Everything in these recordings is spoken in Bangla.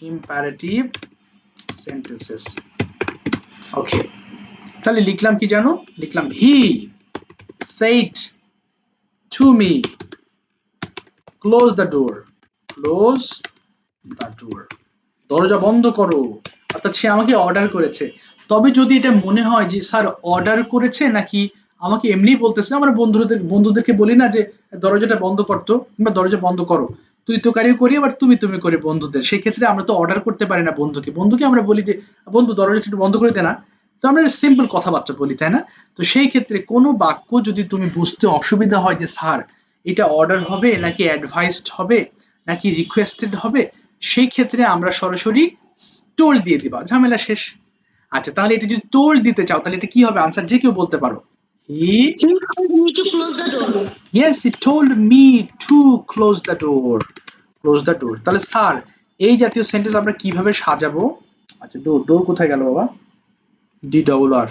Imperative sentences. ওকে, তাহলে লিখলাম কি জানো, লিখলাম হি said to me close the door, close the door, দরজা বন্ধ করো, অর্থাৎ সে আমাকে অর্ডার করেছে। তবে যদি এটা মনে হয় যে স্যার অর্ডার করেছে নাকি আমাকে এমনি বলতেছে, আমরা বন্ধুদেরকে বলি না যে দরজাটা বন্ধ করতো কিংবা দরজা বন্ধ করো, তুই তো কারিও করি আবার তুমি করি বন্ধুদের, সেই ক্ষেত্রে আমরা তো অর্ডার করতে পারি না বন্ধুকে আমরা বলি যে বন্ধু দরজাটা একটু বন্ধ করে দে না, তো আমরা সিম্পল কথাবার্তা বলি, তাই না? তো সেই ক্ষেত্রে কোনো বাক্য যদি তুমি বুঝতে অসুবিধা হয় যে স্যার এটা অর্ডার হবে নাকি অ্যাডভাইসড হবে নাকি রিকোয়েস্টেড হবে, সেই ক্ষেত্রে আমরা সরাসরি টোল দিয়ে দিবা, ঝামেলা শেষ। আচ্ছা, তাহলে এটা যদি টোল দিতে চাও তাহলে এটা কি হবে, আনসার যে কেউ বলতে পারো। Yes, he told me to close the door. Close the door. তাহলে স্যার এই জাতীয় সেন্টেন্স আমরা কিভাবে সাজাবো? আচ্ছা, ডোর কোথায় গেল বাবা? ডি ডবল আর।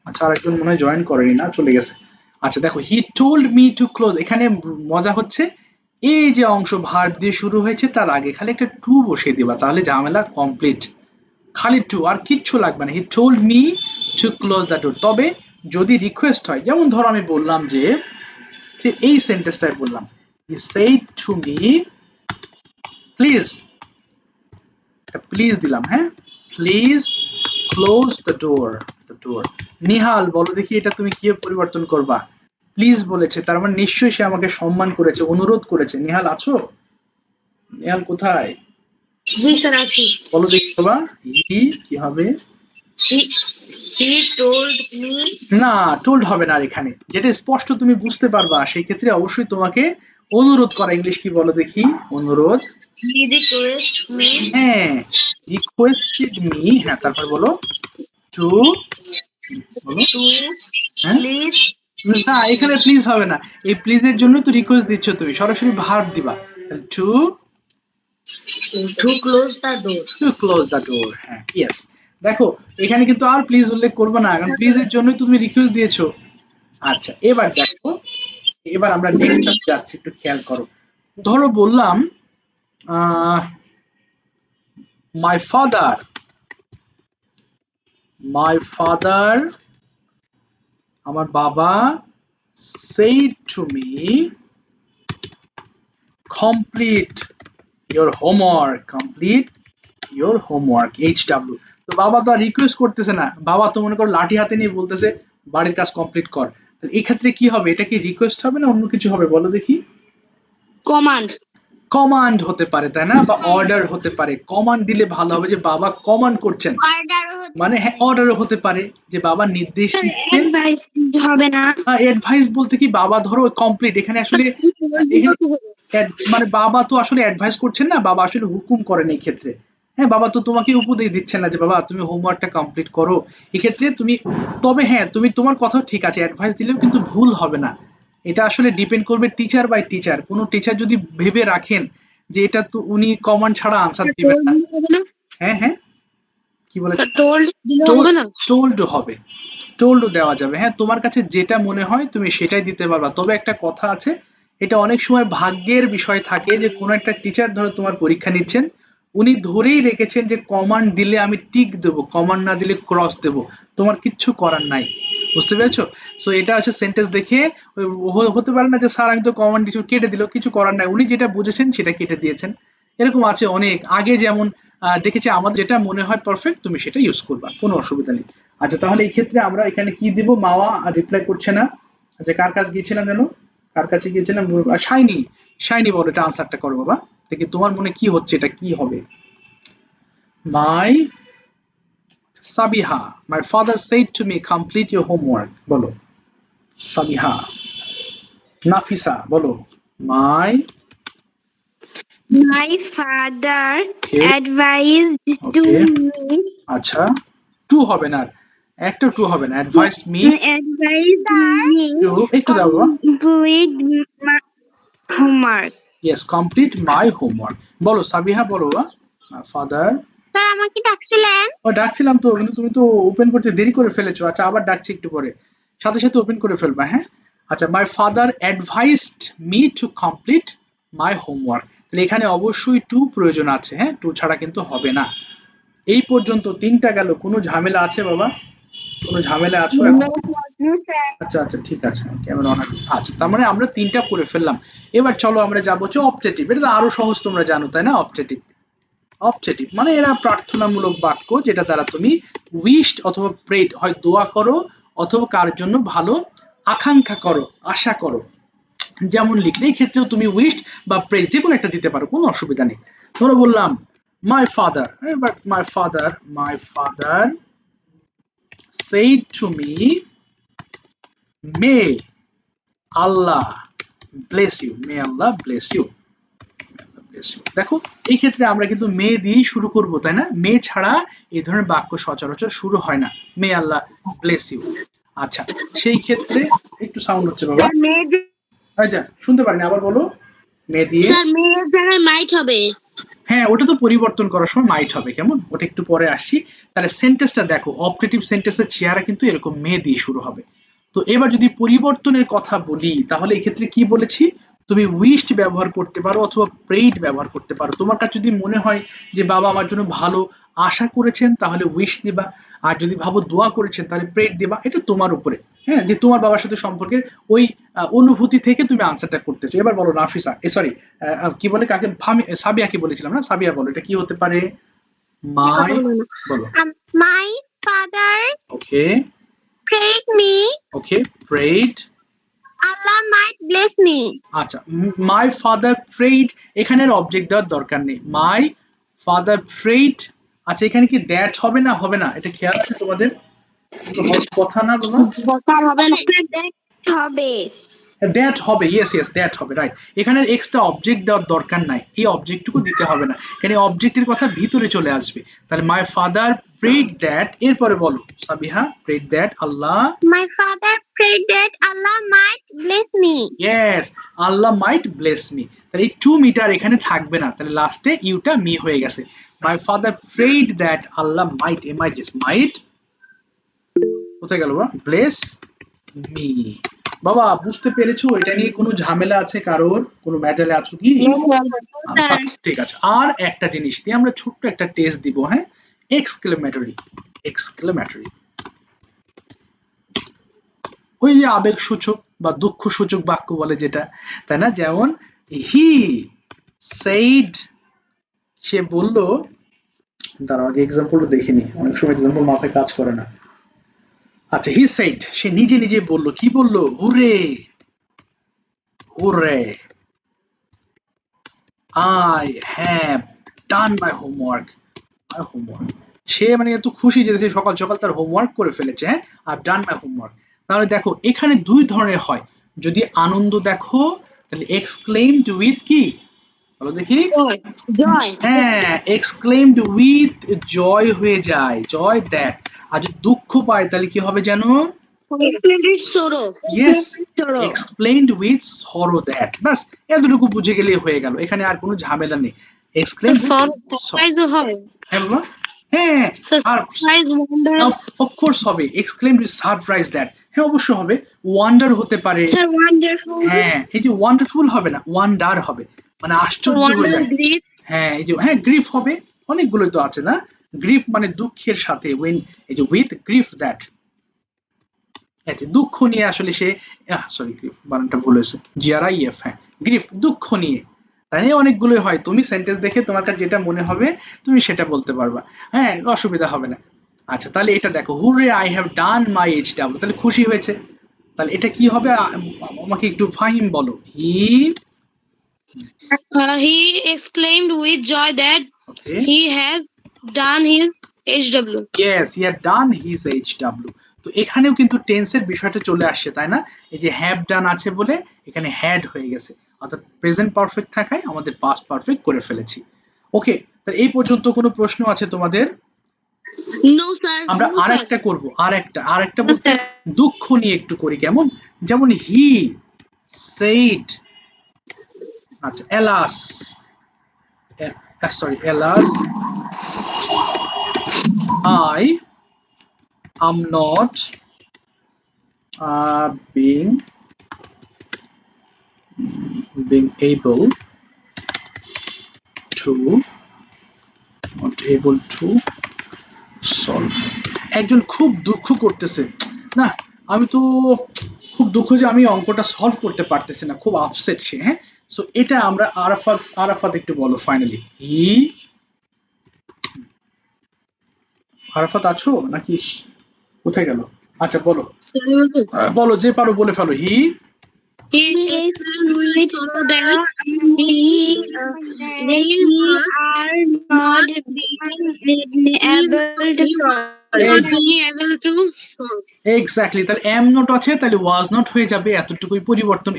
আচ্ছা, আরেকজন মনে হয় জয়েন করেনি না, চলে গেছে। আচ্ছা দেখো, he told me two close, এখানে মজা হচ্ছে এই যে অংশ ভার্ব দিয়ে শুরু হয়েছে তার আগে খালি একটা টু বসিয়ে দিবা, তাহলে ঝামেলা কমপ্লিট। খালি টু, আর কিচ্ছু লাগবে না। He told me two close the ডোর। তবে যদি রিকোয়েস্ট হয়, যেমন ধরো আমি বললাম যে এই সেন্টেন্সটাই বললাম, he said to me please, please দিলাম, হ্যাঁ, please close the door, the door. Nihal বলো দেখি এটা তুমি কি পরিবর্তন করবা? প্লিজ বলেছে, তার মানে নিশ্চয়ই সে আমাকে সম্মান করেছে, অনুরোধ করেছে। নিহাল আছো? নিহাল কোথায়? জি স্যার আছি। বলো দেখি বাবা, কি হবে? He told me, না, টোল্ড হবে না, আর এখানে যেটা স্পষ্ট তুমি বুঝতে পারবা সেই ক্ষেত্রে অবশ্যই তোমাকে অনুরোধ করা। ইংলিশ কি বলো দেখি? অনুরোধ। he requested me হ্যাঁ, রিকোয়েস্টেড মি, হ্যাঁ, তারপর বলো টু, বলো to হ্যাঁ, please না এখানে প্লিজ হবে না, এই প্লিজ এর জন্য তো রিকোয়েস্ট দিচ্ছ তুমি, সরাসরি ভার্ব দিবা, to close the door. To close the door. হ্যাঁ, ইয়েস। দেখো এখানে কিন্তু আর প্লিজ উল্লেখ করবে না, কারণ প্লিজ এর জন্যই তুমি রিকোয়েস্ট দিয়েছো। আচ্ছা, এবার দেখো, এবার আমরা নেক্সট যাচ্ছি, একটু খেয়াল করো। ধরো বললাম মাই ফাদার, মাই ফাদার, আমার বাবা, said to me complete your homework, complete your homework, HW। তো বাবা তো আর রিকোয়েস্ট করতেছে না, বাবা তো মনে করো লাঠি হাতে নিয়ে বলতেছে বাড়ির কাজ কমপ্লিট কর। এই ক্ষেত্রে কি হবে, এটা কি রিকোয়েস্ট হবে না অন্য কিছু হবে বলো দেখি? Command. কমান্ড হতে পারে, তাই না? বা অর্ডার হতে পারে। কমান্ড দিলে ভালো হবে যে বাবা কমান্ড করছেন, মানে হ্যাঁ অর্ডারও হতে পারে যে বাবা নির্দেশ দিচ্ছেন। অ্যাডভাইস হবে না। অ্যাডভাইস বলতে কি, বাবা ধরো কমপ্লিট, এখানে আসলে মানে বাবা তো আসলে অ্যাডভাইস করছেন না, বাবা আসলে হুকুম করেন এই ক্ষেত্রে। হ্যাঁ, বাবা তো তোমাকে উপদেশ দিচ্ছেন না যে বাবা তুমি হোমওয়ার্কটা কমপ্লিট করো, এক্ষেত্রে তুমি, তবে হ্যাঁ তুমি তোমার কথা ঠিক আছে, অ্যাডভাইস দিলেও কিন্তু ভুল হবে না। এটা আসলে ডিপেন্ড করবে টিচার বাই টিচার। কোনো টিচার যদি ভেবে রাখেন যে এটা তো উনি কমান্ড ছাড়া আনসার দিবেন না, হ্যাঁ হ্যাঁ, কি বলে, টোল্ড হবে, টোল্ড দেওয়া যাবে। হ্যাঁ, তোমার কাছে যেটা মনে হয় তুমি সেটাই দিতে পারবা। তবে একটা কথা আছে, এটা অনেক সময় ভাগ্যের বিষয় থাকে, যে কোনো একটা টিচার ধরো তোমার পরীক্ষা নিচ্ছেন, উনি ধরেই রেখেছেন যে কমান্ড দিলে আমি টিক দেবো, কমান্ড না দিলে ক্রস দেবো, তোমার কিচ্ছু করার নাই। বুঝতে পেরেছো? সো এটা হচ্ছে সেন্টেন্স দেখে হতে পারে না যে স্যার আমি তো কমান্ড কিছু কেটে দিল, কিছু করার নাই, উনি যেটা বুঝেছেন সেটা কেটে দিয়েছেন। এরকম আছে অনেক, আগে যেমন দেখেছি, আমাদের যেটা মনে হয় পারফেক্ট তুমি সেটা ইউজ করবা, কোনো অসুবিধা নেই। আচ্ছা, তাহলে এই ক্ষেত্রে আমরা এখানে কি দিব? মাওয়া রিপ্লাই করছে না। আচ্ছা, কার কাছে গিয়েছিলাম জানো? কার কাছে গিয়েছিলাম? শাইনি, শাইনি বলো এটা আনসারটা করো বাবা দেখি, তোমার মনে কি হচ্ছে, এটা কি হবে? My Sabiha, my father said to me complete your homework, বলো সাবিহা। নাফিসা বলো মাই father advised to me. আচ্ছা, টু হবে না, একটা টু হবে না, অ্যাডভাইস মি টু, একটু দাও বাবা, complete my homework. Yes, complete my homework. বলো সাবিহা, বলো ফাদার। স্যার আমাকে ডাকছিলেন? ও ডাকছিলাম তো, কিন্তু তুমি তো ওপেন করতে দেরি করে ফেলেছো। আচ্ছা, আবার ডাকছি একটু পরে, সাথে সাথে ওপেন করে ফেলবা, হ্যাঁ। আচ্ছা, my father advised me to complete my homework. তাহলে এখানে অবশ্যই টু প্রয়োজন আছে, হ্যাঁ, টু ছাড়া কিন্তু হবে না। এই পর্যন্ত তিনটা গেল, কোনো ঝামেলা আছে বাবা? কোনো ঝামেলা আছো এখন? আচ্ছা আচ্ছা ঠিক আছে, ক্যামেরা অন। আচ্ছা, তার মানে আমরা তিনটা করে ফেললাম। এবার চলো আমরা যাবো হচ্ছে অবজেক্টিভ। এটা তো আরো সহজ, তোমরা জানো তাই না? অবজেক্টিভ, অবজেক্টিভ মানে এরা প্রার্থনামূলক বাক্য, যেটা দ্বারা তুমি উইশড অথবা প্রেড, হয় দোয়া করো অথবা কার জন্য ভালো আকাঙ্ক্ষা করো, আশা করো। যেমন লিখলে এই ক্ষেত্রেও তুমি উইশড বা প্রেজ যে কোনো একটা দিতে পারো, কোনো অসুবিধা নেই। ধরো বললাম my father, but my father said to me, may Allah bless you, may Allah bless you, bless you। দেখো এই ক্ষেত্রে আমরা কিন্তু মে দিয়েই শুরু করব, তাই না? মে ছাড়া এই ধরনের বাক্য সচরাচর শুরু হয় না, মে আল্লাহ ব্লেস ইউ। আচ্ছা, সেই ক্ষেত্রে একটু সাউন্ড হচ্ছে বাবা, আচ্ছা শুনতে পারিনি, আবার বলো। মে দিয়ে, স্যার মেয়ের জায়গায় মাইট হবে। হ্যাঁ ওটা তো পরিবর্তন করার সময় মাইট হবে, কেমন, ওটা একটু পরে আসছি। তাহলে সেন্টেন্সটা দেখো, অপারেটিভ সেন্টেন্সের চেহারা কিন্তু এরকম মে দিয়ে শুরু হবে। তো এবার যদি পরিবর্তনের কথা বলি, তাহলে এক্ষেত্রে কি বলেছি, তুমি উইশড ব্যবহার করতে পারো অথবা প্রেইড ব্যবহার করতে পারো। তোমার কাছে যদি মনে হয় যে বাবা আমার জন্য ভালো আশা করেছেন, তাহলে উইশ দিবা। আর যদি ভাবো দোয়া করেছেন, তাহলে প্রেইড দিবা। এটা তোমার উপরে, হ্যাঁ, যে তোমার বাবার সাথে সম্পর্কের ওই অনুভূতি থেকে তুমি আনসারটা করতেছো। এবার বলো নাফিসা, সরি কি বলে কাকে, সাবিয়া কি বলেছিলাম না, সাবিয়া বলো এটা কি হতে পারে? মাই, বলো। My father okay, prayed me okay, prayed. Allah might bless me. আচ্ছা, মাই ফাদার প্রেইড, এখানের অবজেক্ট দেওয়ার দরকার নেই, মাই ফাদার প্রেইড। আচ্ছা, এখানে কি দ্যাট হবে না, হবে না, এটা খেয়াল আছে তোমাদের? কথা না বাবা, স্যার হবে না, হবে। দ্যাট হবে, ইয়েস ইয়েস দ্যাট হবে, রাইট। এখানে এক্সট্রা অবজেক্ট দেওয়ার দরকার নাই, এই অবজেক্টটুকু দিতে হবে না, এখানে অবজেক্টের কথা ভিতরে চলে আসবে। তাহলে মাই ফাদার প্রেড দ্যাট, এরপরে বলো Sabiha, prayed that Allah, My father prayed that Allah might bless me. Yes, Allah might bless me. তাহলে এই টু মিটার এখানে থাকবে না, তাহলে লাস্টে ইউটা মি হয়ে গেছে। My father prayed that Allah might, এমআইজিএস মাইট, কোথায় গেল বা, ব্লেস মি। বাবা বুঝতে পেরেছো? এটা নিয়ে কোনো ঝামেলা আছে কারোর? কোনো ম্যাজালে আছো কি? স্যার ঠিক আছে, আর একটা জিনিস দিয়ে আমরা ছোট্ট একটা টেস্ট দিব, হ্যাঁ, এক্সক্লেমেটরি, এক্সক্লেমেটরি, ওই যে আবেগ সূচক বা দুঃখ সূচক বাক্য বলে যেটা, তাই না? যেমন হি সেইড, সে বলল, দাঁড়াও আগে এক্সাম্পলটা দেখিনি, অনেক সময় এক্সাম্পল মাথায় কাজ করে না। আচ্ছা, হি সেইড, সে নিজে নিজে বলল, কি বলল, hooray, hooray, I have done my homework, my homework. সে মানে এত খুশি যে সে সকাল সকাল তার হোমওয়ার্ক করে ফেলেছে, হ্যাঁ, আই ডান মাই হোমওয়ার্ক। তাহলে দেখো এখানে দুই ধরনের হয়, যদি আনন্দ দেখো তাহলে এক্সক্লেইমড উইথ কি, বলো দেখি, জয় হ্যাঁ, এক্সক্লেইমড উইথ জয় হয়ে যায়, জয় দ্যাট। আর যদি দুঃখ পায় তাহলে কি হবে জানো? Sorrow yes, explained with sorrow that. বাস এতটুকু বুঝে গেলেই হয়ে গেল, এখানে আর কোনো ঝামেলা নেই। এক্সপ্লেইন, সারপ্রাইজও হয়। হ্যাঁ বাবা, হ্যাঁ, আর সারপ্রাইজ ওয়ান্ডার, অফকোর্স হবে, এক্সক্লেইমড উইথ সারপ্রাইজ দ্যাট, হ্যাঁ অবশ্যই হবে। ওয়ান্ডার হতে পারে, স্যার ওয়ান্ডারফুল, হ্যাঁ, এই যে ওয়ান্ডারফুল হবে না, ওয়ান্ডার হবে, মানে আশ্চর্য হয়ে যায়। গ্রিফ, হ্যাঁ, এই যে, হ্যাঁ গ্রিফ হবে, অনেকগুলো তো আছে না, গ্রিফ মানে দুঃখের সাথে, উইন, এই যে উইথ গ্রিফ দ্যাট, দুঃখ নিয়ে আসলে সে, সরি গ্রিফ বানানটা ভুল হয়েছে, জিআরআইএফ, হ্যাঁ গ্রিফ, দুঃখ নিয়ে। তাই নিয়ে অনেকগুলোই হয়, তুমি সেন্টেন্স দেখে তোমার কাছে যেটা মনে হবে তুমি সেটা বলতে পারবা, হ্যাঁ অসুবিধা হবে না। আচ্ছা, তাহলে এটা দেখো, hooray I have done my HW, তাহলে খুশি হয়েছে। তাহলে এটা কি হবে, আমাকে একটু ফাহিম বলো, he exclaimed with joy that okay, he has done his HW. Yes, he had done his HW. তো এখানেও কিন্তু টেন্সের বিষয়টা চলে আসছে, তাই না? এই যে হ্যাভ ডান আছে বলে এখানে হ্যাড হয়ে গেছে, অর্থাৎ প্রেজেন্ট পারফেক্ট থাকায় আমাদের পাস্ট পারফেক্ট করে ফেলেছি। ওকে, তাহলে এই পর্যন্ত কোনো প্রশ্ন আছে তোমাদের? No sir. আমরা No, আরেকটা sir. করব, আরেকটা No, বলতে sir. দুঃখ নিয়ে একটু করি, কেমন, যেমন হি সেইড, আচ্ছা alas, sorry alas, I am not being able to solve. একজন খুব দুঃখ করতেছে, না আমি তো খুব দুঃখ যে আমি অঙ্কটা সলভ করতে পারতেছি না, খুব আপসেট সে। হ্যাঁ, সো এটা আমরা আরাফাত একটু বলো ফাইনালি। আরাফাত আছো নাকি কোথায় গেল? আচ্ছা বলো, বলো যে পারো বলে ফেলো। He explained so that we are not being able to solve. Not being able to solve. Exactly, তাহলে এম নট আছে, তাহলে ওয়াজ নট হয়ে যাবে, এতটুকুই পরিবর্তন।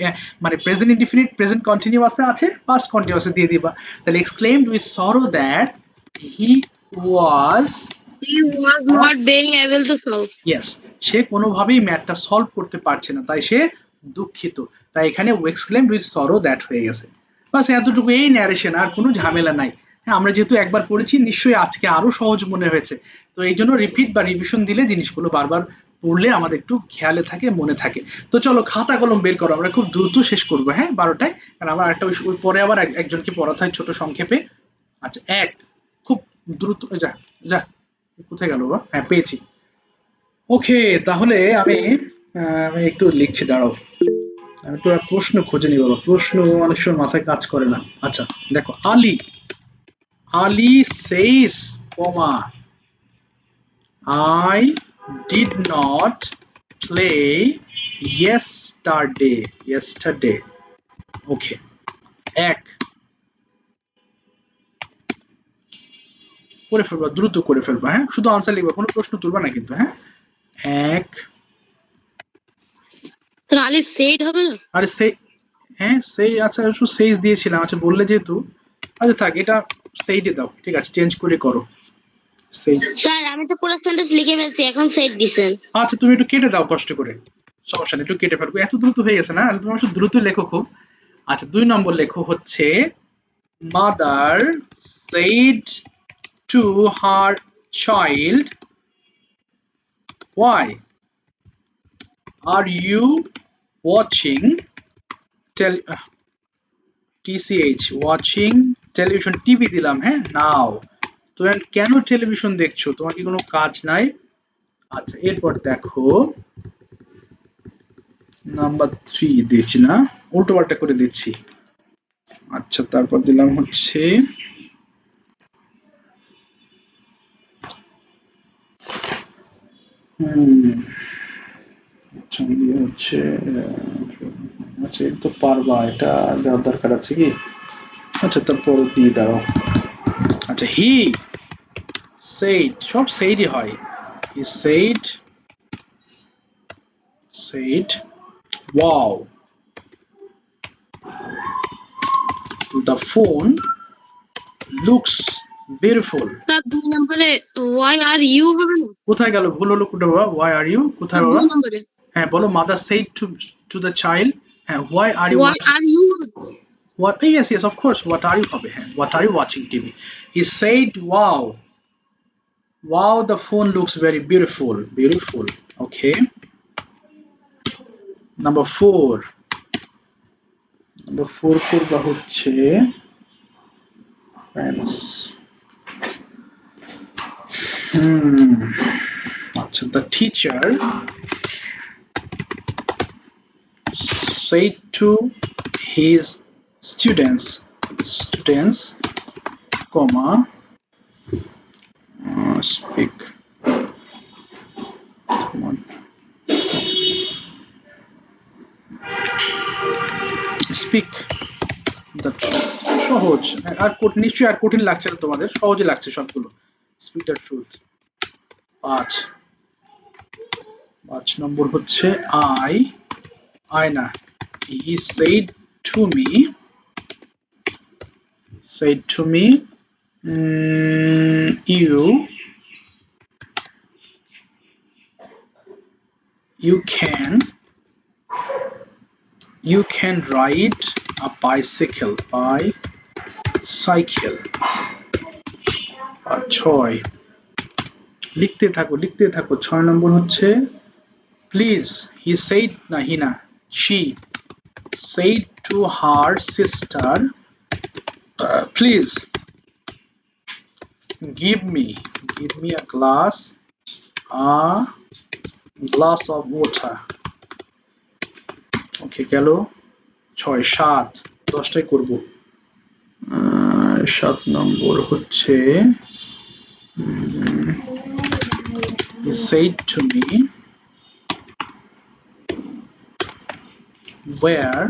মানে প্রেজেন্ট ইনডিফিনিট প্রেজেন্ট কন্টিনিউয়াসে আছে, পাস্ট কন্টিনিউয়াসে দিয়ে দিবা। তাহলে exclaimed with sorrow that he was not being able to solve. Yes, সে কোনোভাবেই ম্যাথটা সলভ করতে পারছে না, তাই সে দুঃখিত। তাই এখানে এক্সক্লেইমড উইথ সরো দ্যাট হয়ে গেছে। বাস এতটুকু, এই ন্যারেশন, আর কোনো ঝামেলা নাই। হ্যাঁ, আমরা যেহেতু একবার পড়েছি, নিশ্চয়ই আজকে আরো সহজ মনে হয়েছে। তো এই জন্য রিপিট বা রিভিশন দিলে জিনিসগুলো বারবার পড়লে আমাদের একটু খেয়ালে থাকে, মনে থাকে। তো চলো খাতা কলম বের করো, আমরা খুব দ্রুত শেষ করবো, হ্যাঁ 12টায়, কারণ আমার একটা ওই পরে আবার একজনকে পড়াতে হয় ছোট সংক্ষেপে। আচ্ছা, খুব দ্রুত, যা যা কোথায় গেল বা, হ্যাঁ পেয়েছি। ওকে, তাহলে আমি একটু লিখছি, দাঁড়াও, আমি একটু প্রশ্ন খুঁজে নিই বাবা, প্রশ্ন অনেক সময় মাথায় কাজ করে না। আচ্ছা দেখো, Ali Ali says comma I did not play yesterday. ওকে, এক করে ফেলবা, দ্রুত করে ফেলবা, হ্যাঁ শুধু আনসার লিখবা, কোনো প্রশ্ন তুলবা না কিন্তু। হ্যাঁ, এক, তাহলে সেট হবে না? আরে সেই, হ্যাঁ সেই, আচ্ছা একটু সেইজ দিয়েছিলাম, আচ্ছা বললে যেহেতু, আচ্ছা থাক, এটা সেইটে দাও, ঠিক আছে, চেঞ্জ করে করো সেই। স্যার আমি তো পুরো সেন্টেন্স লিখে ফেলছি, এখন সেট দিছেন। আচ্ছা তুমি একটু কেটে দাও কষ্ট করে, সমস্যা নেই, একটু কেটে ফেলবো, এত দ্রুত হয়ে গেছে না, তুমি একটু দ্রুত লেখো খুব। আচ্ছা 2 নম্বর লেখো হচ্ছে, mother said to her child, why are you watching TCH watching television, TV দিলাম, হ্যাঁ নাও। তো কেন টেলিভিশন দেখছো, তোমার কি কোনো কাজ নাই? আচ্ছা এরপর দেখো নাম্বার 3 দিচ্ছি না, উল্টো পাল্টা করে দিচ্ছি। আচ্ছা তারপর দিলাম হচ্ছে হচ্ছে আচ্ছা এটা তো পারবা, এটা দেওয়ার দরকার আছে কি? আচ্ছা তারপর দিয়ে দাও। আচ্ছা হি said, সব সেইডই হয়। হি said wow the phone looks beautiful. Sir 2 নম্বরে why are you হবে না? কোথায় গেল, ভুল হলো কোথায় বাবা, why are you কোথায় স্যার বাবা? 2 নম্বরে হ্যাঁ বলো, mother said to the child, হ্যাঁ why are you why are you what, yes of course, what are you হবে, হ্যাঁ what are you watching TV. He said wow the phone looks very beautiful. Okay, number 4 করবা হচ্ছে friends। আচ্ছা, the teacher said to his students comma speak, come on, speak the truth। সহজ, আর নিশ্চয়ই আর কঠিন লাগছে না তোমাদের, সহজে লাগছে সবগুলো। speak the truth। 5 নম্বর হচ্ছে I না, he said to me you can ride a bicycle। আর 6 লিখতে থাকো। 6 নম্বর হচ্ছে প্লিজ, he said না, হি না, she said to her sister, please give me a glass of water. ওকে গেল 6 7 10টাই করব 7 নম্বর হচ্ছে he said to me where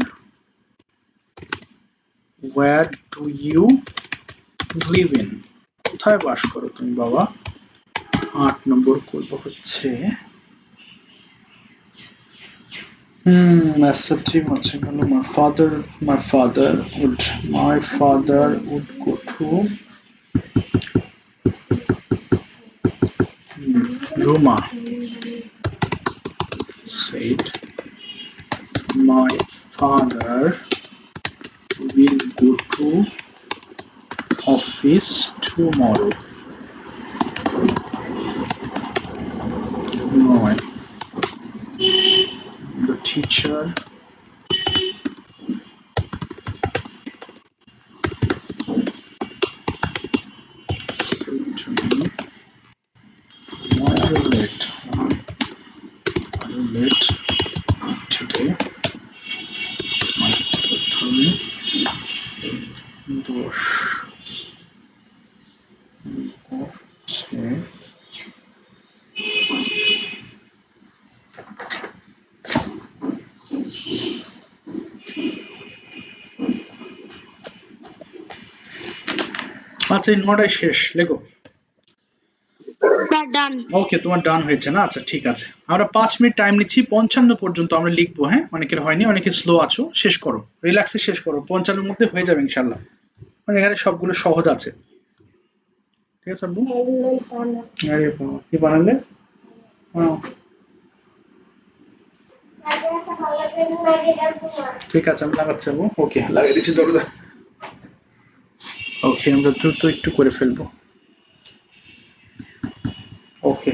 do you live in কোথায় বাস করো তুমি বাবা 8 নম্বর করব হচ্ছে assertive হচ্ছে কেন my father would go to Roma said my father will go to office tomorrow. No, the teacher said to me, why are you late? Today? My প্রথম দোষ হচ্ছে আচ্ছা এই নোটাই শেষ লেখো ডান ওকে তোমার ডান হয়েছে না আচ্ছা ঠিক আছে আমরা 5 মিনিট টাইম নিচ্ছি 55 পর্যন্ত আমরা লিখবো হ্যাঁ অনেকের হয়নি অনেকে স্লো আছো শেষ করো রিল্যাক্সে শেষ করো 55 এর মধ্যে হয়ে যাবে ইনশাআল্লাহ মানে এখানে সবগুলো সহজ আছে ঠিক আছে আব্বু আরে বাবা কি বানালে ঠিক আছে আমি লাগাচ্ছি আব্বু ওকে লাগিয়ে দিচ্ছি দরজা ওকে আমরা দ্রুত একটু করে ফেলবো ওকে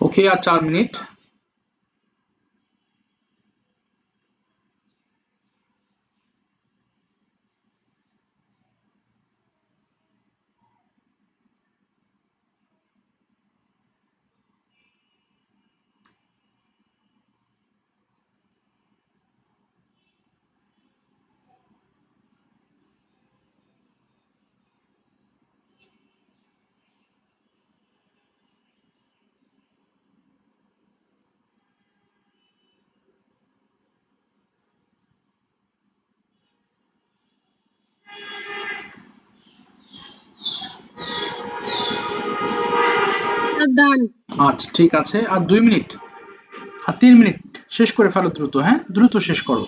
ওকে আর 4 মিনিট ডান আচ্ছা ঠিক আছে আর 2 মিনিট আর 3 মিনিট শেষ করে ফেলো দ্রুত হ্যাঁ দ্রুত শেষ করো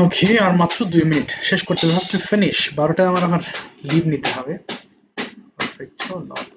ওকে আর মাত্র 2 মিনিট শেষ করতে হবে টু ফিনিশ 12টায় আমার লিভ নিতে হবে পারফেক্টো নট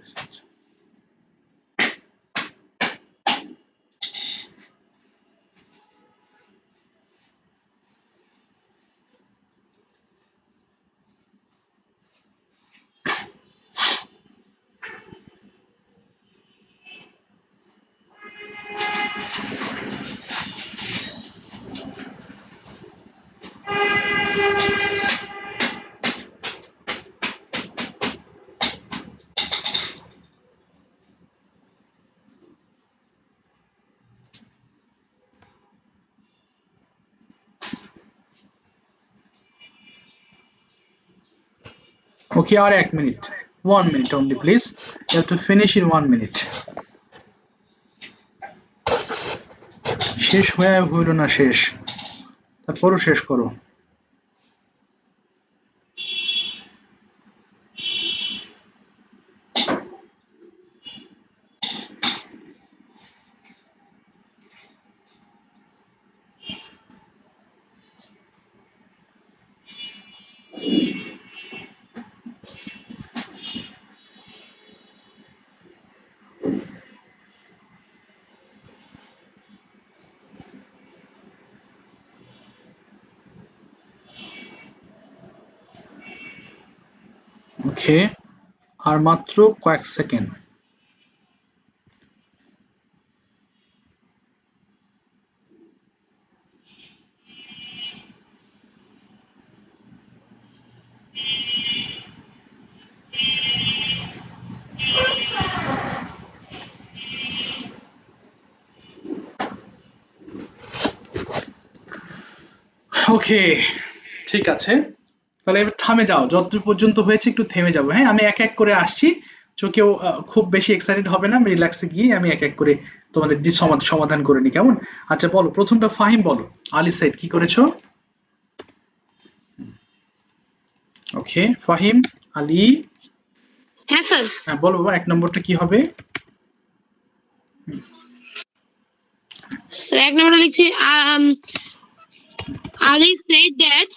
Okay, আর 1 minute, 1 minute only please, you have to finish in 1 minute. শেষ হয়ে হইল না শেষ, তারপরও শেষ করো। ওকে, আর মাত্র কয়েক সেকেন্ড। ওকে, ঠিক আছে, তাহলে এবার থামে যাও, যতদূর পর্যন্ত হয়েছে একটু থেমে যাবো। হ্যাঁ, আমি এক এক করে আসছি, কেউ খুব বেশি এক্সাইটেড হবে না, আমি রিল্যাক্সে গিয়ে আমি এক এক করে তোমাদের সমাধান করে নি, কেমন? আচ্ছা বলো, প্রথমটা ফাহিম বলো। আলী সাইদ কি করেছো? ওকে, ফাহিম, আলী। হ্যাঁ স্যার। হ্যাঁ বলো বাবা, 1 নম্বরটা কি হবে? স্যার 1 নম্বরে লিখছি Ali said that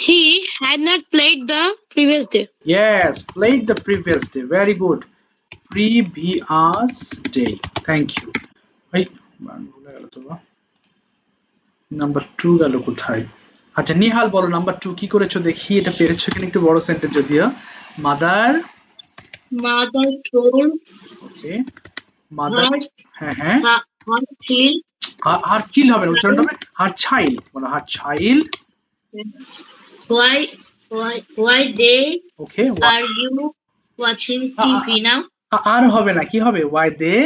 he had not played the previous day. Yes, played the previous day. Very good. Previous day. Thank you. এই ভুলে গেল তো। নাম্বার 2 গেল কোথায়? আচ্ছা নিহাল বলো, নাম্বার 2 কি করেছো দেখি, এটা পেরেছো কিনা, একটু বড় সেন্টেন্স যদিও। মাদার told ওকে, মাদার, হ্যাঁ হ্যাঁ, her child আর চিল হবে না, উচ্চারণ হবে হার চাইল্ড, বলো her child. why they okay, are you watching TV now? আর হবে না, কি হবে? why they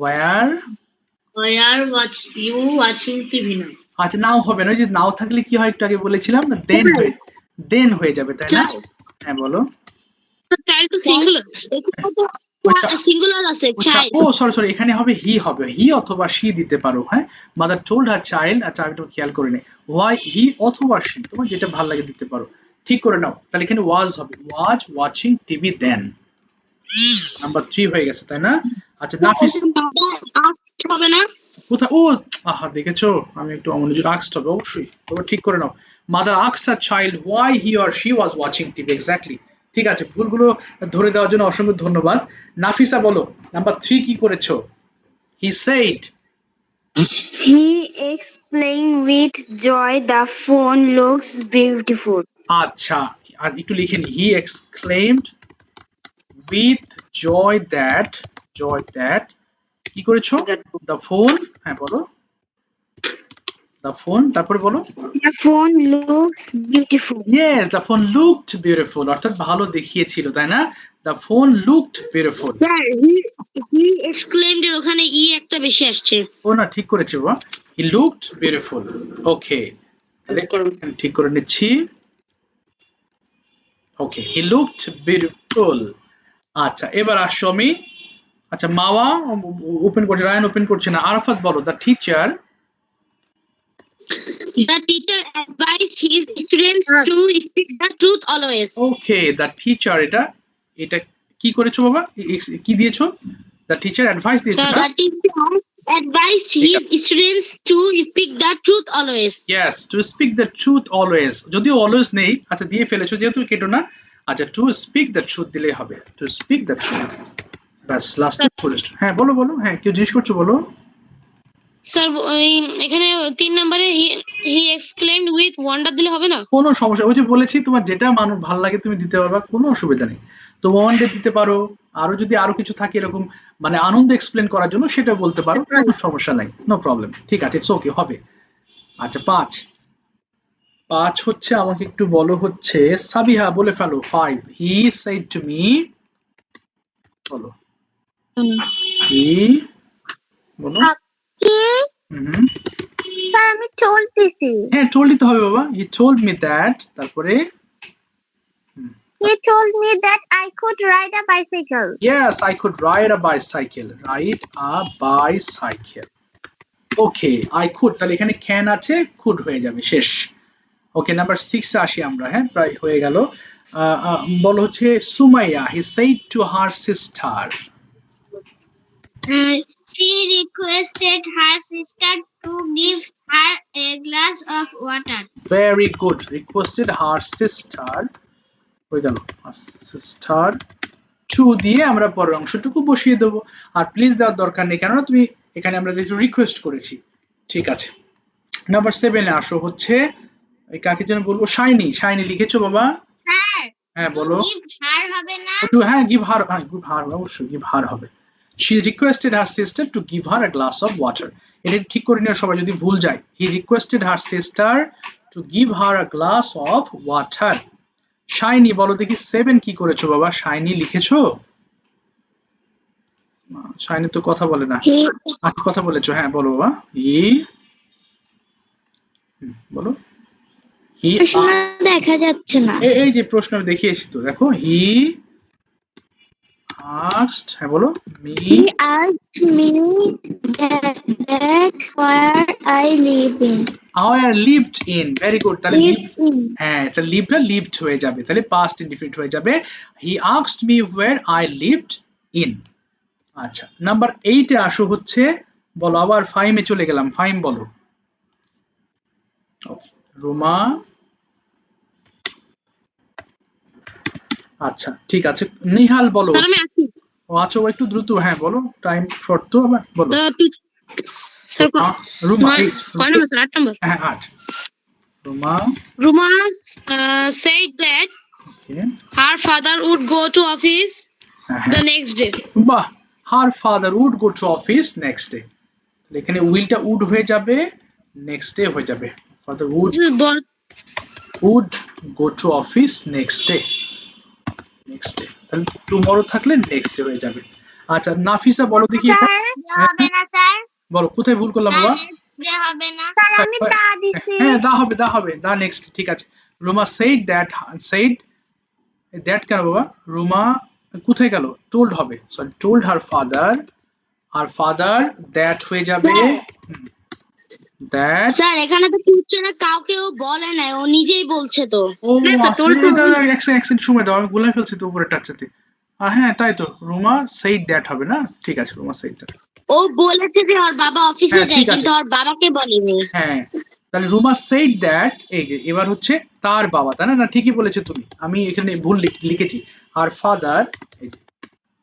were you watching TV now? আচ্ছা নাও হবে না, ওই যে নাও থাকলে কি হয়, একটু আগে বলেছিলাম না, দেন হয়ে যাবে, তাই না? হ্যাঁ বলো। child তো সিঙ্গুলার, সিঙ্গুলার আছে child। ও সরি, এখানে হবে হি, হবে হি অথবা শি দিতে পারো। হ্যাঁ, মাদার টোল্ড হার চাইল্ড, আচ্ছা আমি একটু খেয়াল করে নে, ওয়াই হি অথবা শি, তোমার যেটা ভালো লাগে দিতে পারো, ঠিক করে নাও। তাহলে এখানে ওয়াজ হবে, was watching TV then. Number 3 হয়ে গেছে, তাই না? আচ্ছা নাফিস হবে না কোথায়? ও আহা, দেখেছো আমি একটু অমনোযোগ, আক্সড হবে অবশ্যই, তবে ঠিক করে নাও। Mother asked her child why he or she was watching TV, exactly. ঠিক আছে, ভুলগুলো ধরে দেওয়ার জন্য অসংখ্য ধন্যবাদ। নাফিসা বলো, নাম্বার 3 কি করেছো? He said, He explained with joy, the phone looks beautiful. আচ্ছা আর একটু লিখে নি, হি এক্সক্লেইমড উইথ জয় দ্যাট কি করেছো? দ্য ফোন, হ্যাঁ বলো, দ্য ফোন, তারপরে বলো The phone looks beautiful. Yes, the phone looked beautiful, অর্থাৎ ভালো দেখিয়েছিল, তাই না? The phone looked beautiful. Sir he exclaimed এর ওখানে ই একটা বেশি আসছে। ও না, ঠিক করেছি বাবা, he looked beautiful. Okay, তাহলে ঠিক করে নিচ্ছি। Okay, he looked beautiful. আচ্ছা এবার আসো আমি, আচ্ছা মাওয়া ওপেন করছে, রায়ান ওপেন করছে না। আরাফাত বলো, the teacher advised his students to speak the truth always. Okay, the teacher, এটা কি করেছো বাবা, কি দিয়েছো? The teacher advice দিয়েছো So না? the teacher advised his students to speak the truth always. Yes, to speak the truth always. যদিও always নেই, আচ্ছা দিয়ে ফেলেছো যেহেতু কেটো না। আচ্ছা to speak the truth দিলেই হবে, to speak the truth। Bus, last fullest. হ্যাঁ বলো বলো, হ্যাঁ কেউ জিজ্ঞেস করছো, বলো। স্যার এখানে 3 নম্বরে হি এক্সক্লেইমড উইথ ওয়ান্ডার দিলে হবে না? কোনো সমস্যা, ওই যে বলেছি তোমার যেটা মানুষ ভালো লাগে তুমি দিতে পারবা, কোনো অসুবিধা নেই। তো ওয়ান ডে দিতে পারো, আরো যদি আরো কিছু থাকে এরকম মানে আনন্দ এক্সপ্লেন করার জন্য সেটা বলতে পারো, কোনো সমস্যা নাই, নো প্রবলেম, ঠিক আছে, ইটস ওকে, হবে। আচ্ছা 5 হচ্ছে, আমাকে একটু বলো হচ্ছে সাবিহা বলে ফেলো 5, হি সেড টু মি, বলো হি, বলো। হুম, স্যার আমি চলতেছি। হ্যাঁ টোল্ড দিতে হবে বাবা, হি টোল্ড মি দ্যাট, তারপরে He told me that I could ride a bicycle. yes I could ride a bicycle, ride a bicycle, okay I could, তাহলে এখানে can আছে, could হয়ে যাবে, শেষ। ওকে নাম্বার 6 এ আসি আমরা, হ্যাঁ প্রায় হয়ে গেল। বলো হচ্ছে সুমাইয়া, হি said to her sister, She requested her sister to give her a glass of water. very good, requested her sister, হয়ে গেল সিস্টার, টু দিয়ে আমরা পরের অংশটুকু বসিয়ে দেবো, আর প্লিজ দেওয়ার দরকার নেই, কেননা তুমি এখানে আমরা যেহেতু রিকোয়েস্ট করেছি। ঠিক আছে, নাম্বার 7 এ আসো হচ্ছে, এই কাকে যেন বলবো, শাইনি, শাইনি লিখেছো বাবা? Sir, হ্যাঁ বলো। give her হবে না? একটু হ্যাঁ গিভ হার, হ্যাঁ গিভ হার, অবশ্যই গিভ হার হবে। she requested her sister to give her a glass of water, এটা ঠিক করে নিও সবাই যদি ভুল যায়, he requested her sister to give her a glass of water। Shiny বলো দেখি 7 কি করেছো বাবা, শাইনি লিখেছো? শাইনি তো কথা বলে না, He আচ্ছা কথা বলেছো, হ্যাঁ বলো বাবা, হি, বলো হি, প্রশ্ন দেখা যাচ্ছে না। এই যে প্রশ্ন আমি দেখিয়েছি তো, দেখো হি asked, হ্যাঁ বলো, me, He asked me that where I live in. our lived in, very good, তাহলে Live in. হ্যাঁ তাহলে লিভটা লিভড হয়ে যাবে, তাহলে পাস্ট ইনডিফিনিট হয়ে যাবে, হি asked me where I lived in। আচ্ছা নাম্বার 8 এ আসো হচ্ছে, বলো আবার 5 এ চলে গেলাম, 5 বলো। রোমা, আচ্ছা ঠিক আছে, নিহাল বলো। স্যার আমি আছি। ও আচ্ছা ও একটু দ্রুত, হ্যাঁ বলো, টাইম শর্ট তো আবার, বলো। স্যার রুমা, কয় নম্বর স্যার? 8 নম্বর। হ্যাঁ 8, Ruma, Ruma said that okay, her father would go to office হ্যাঁ the হ্যাঁ, next day. বাহ, her father would go to office next day, এখানে উইলটা উড হয়ে যাবে, নেক্সট ডে হয়ে যাবে, father would would go to office next day, তাহলে টুমরো থাকলে নেক্সট ডে হয়ে যাবে। আচ্ছা নাফিসা বলো দেখি এটা, হবে না স্যার। বলো কোথায় ভুল করলাম বাবা? হবে না স্যার, আমি তা দিছি। হ্যাঁ দা হবে দা নেক্সট, ঠিক আছে। রুমা said that কেন বাবা, রুমা কোথায় গেল, টোল্ড হবে, sorry told her father that হয়ে যাবে, দ্যাট, স্যার এখানে তো টিচার কাউকেও বলে নাই, ও নিজেই বলছে তো। ও অ্যাকসেন্ট সময় দাও, আমি গুলাই ফেলছি তো উপরে টাচতে, হ্যাঁ তাই তো, রুমা said that হবে না, ঠিক আছে রুমা said that, ও বলেছে যে ওর বাবা অফিসে হ্যাঁ, যায়, ঠিক আছে। কিন্তু ওর বাবাকে বলেনি। হ্যাঁ তাহলে রুমা said that, এই যে এবার হচ্ছে তার বাবা, তাই না? না ঠিকই বলেছো তুমি, আমি এখানে ভুল লিখেছি, আর father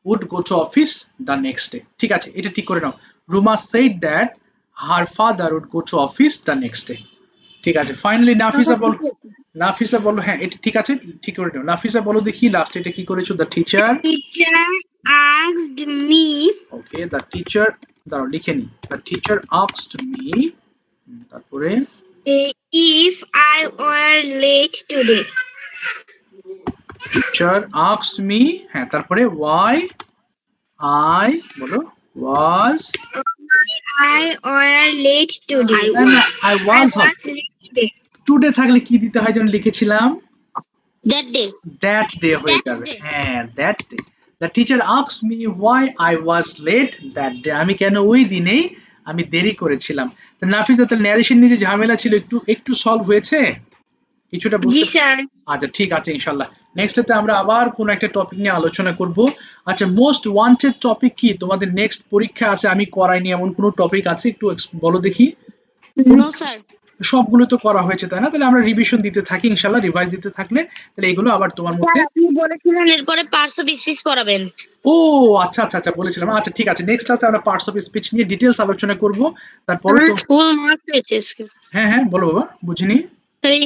would go to office the next day, ঠিক আছে এটা ঠিক করে নাও, Ruma said that her father would go to office the next day, ঠিক আছে। ফাইনালি নাফিসা বলো, হ্যাঁ এটা ঠিক আছে, ঠিক করে নাও, নাফিসা বলো দেখি লাস্ট এটা কি করেছো, the teacher, Teacher asked me okay the teacher, দাঁড়াও লিখে নি, দ্য টিচার asked me, তারপরে if I were late today. Teacher asked me, হ্যাঁ তারপরে why I, বলো was, I were late today. I was late today. Today থাকলে কি দিতে হয় যেন লিখেছিলাম, That day. that day হয়ে যাবে, হ্যাঁ that day, the teacher asked me why I was late that day, আমি কেন ওই দিনেই আমি দেরি করেছিলাম। তো নাফিজা তার ন্যারেশন নিয়ে যে ঝামেলা ছিল একটু সলভ হয়েছে, কিছুটা জি বুঝতে, স্যার। আচ্ছা ঠিক আছে ইনশাআল্লাহ, নেক্সটে আমরা আবার কোন একটা টপিক নিয়ে আলোচনা করব। আচ্ছা মোস্ট ওয়ান্টেড টপিক কি তোমাদের নেক্সট পরীক্ষা আছে আমি করাইনি এমন কোন টপিক আছে, একটু বলো দেখি। No sir. সবগুলো তো করা হয়েছে তাই না, তাহলে আমরা রিভিশন দিতে থাকি ইনশাআল্লাহ, রিভাইজ দিতে থাকলে তাহলে এগুলো আবার তোমার মধ্যে, আপনি বলেছিলেন এরপরে পার্টস অফ স্পিচ পড়াবেন। ও আচ্ছা আচ্ছা আচ্ছা বলেছিলাম, আচ্ছা ঠিক আছে নেক্সট ক্লাসে আমরা পার্টস অফ স্পিচ নিয়ে ডিটেইলস আলোচনা করব। তারপরে তো ফুল মার্ক পেয়েছে আজকে। হ্যাঁ বলো বাবা, বুঝিনি। এই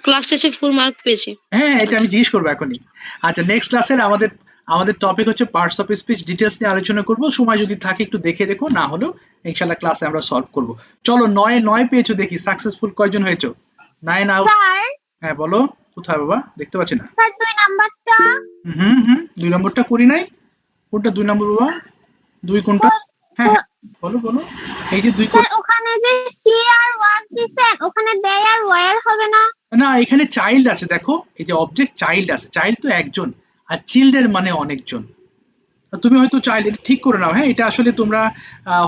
ক্লাস টেস্টে ফুল মার্ক পেয়েছে। হ্যাঁ এটা আমি জিজ্ঞেস করবো এখনই। আচ্ছা নেক্সট ক্লাসের আমাদের আমাদের টপিক হচ্ছে পার্টস অফ স্পিচ, ডিটেলস নিয়ে আলোচনা করব। সময় যদি থাকে একটু দেখে রেখো, না হলেও ইনশাআল্লাহ ক্লাসে আমরা সলভ করব। চলো 9 পেয়েছো, দেখি সাকসেসফুল কয়জন হয়েছো? 9 আউট। স্যার হ্যাঁ বলো, কোথায় বাবা? দেখতে পাচ্ছি না। স্যার 2 নাম্বারটা 2 নম্বরটা করি নাই। কোনটা 2 নম্বর বাবা? 2 কোনটা? হ্যাঁ হ্যাঁ বলো বলো। এই যে 2 স্যার ওখানে যে সি আর ওয়াজ দিছেন ওখানে দে আর ওয়্যার হবে না? না, এখানে চাইল্ড আছে, দেখো এই যে অবজেক্ট চাইল্ড আছে, চাইল্ড তো একজন, আর চিলড্রেন মানে অনেকজন। তুমি হয়তো চাইল্ড, এটা ঠিক করে নাও। হ্যাঁ, এটা আসলে তোমরা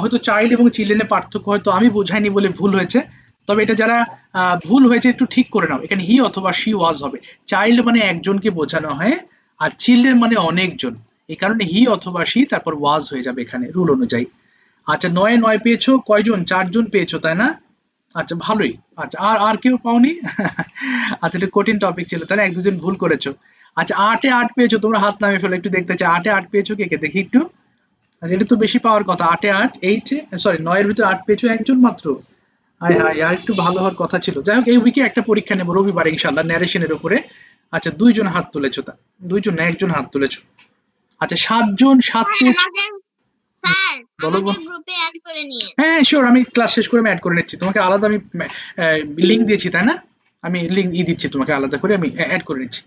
হয়তো চাইল্ড এবং চিলড্রেনের পার্থক্য হয়তো আমি বোঝাইনি বলে ভুল হয়েছে। তবে এটা যারা ভুল হয়েছে একটু ঠিক করে নাও। এখানে হি অথবা শি ওয়াজ হবে। চাইল্ড মানে একজনকে বোঝানো হয়, আর চিলড্রেন মানে অনেকজন। এই কারণে হি অথবা শি তারপর ওয়াজ হয়ে যাবে এখানে রুল অনুযায়ী। আচ্ছা 9 পেয়েছো কয়জন? 4জন পেয়েছো তাই না? আচ্ছা ভালোই। আচ্ছা আর আর কেউ পাওনি? আচ্ছা এটা কঠিন টপিক ছিল তাই না, 1-2 জন ভুল করেছো। আচ্ছা 8-এ 8 পেয়েছো, তোমরা হাত নামিয়ে ফেলো, একটু দেখতে চাই 8-এ 8 পেয়েছো কে কে, দেখি একটু। আচ্ছা এটা তো বেশি পাওয়ার কথা, 8-এ 8, 8 সরি 9-এর ভিতরে 8 পেয়েছো একজন মাত্র। হায় হায়, আর একটু ভালো হওয়ার কথা ছিল। যাই হোক, এই উইকে একটা পরীক্ষা নেবো রবিবার ইনশাল্লাহ ন্যারেশনের উপরে। আচ্ছা 2 জন হাত তুলেছো, তা 2 জন না 1 জন হাত তুলেছো। আচ্ছা 7 জন 7 পেয়েছো। স্যার বলো বলো। গ্রুপে অ্যাড করে নিয়ে। হ্যাঁ শিওর, আমি ক্লাস শেষ করে আমি অ্যাড করে নিচ্ছি তোমাকে। আলাদা আমি লিঙ্ক দিয়েছি তাই না? আমি লিঙ্ক দিচ্ছি তোমাকে, আলাদা করে আমি অ্যাড করে নিচ্ছি।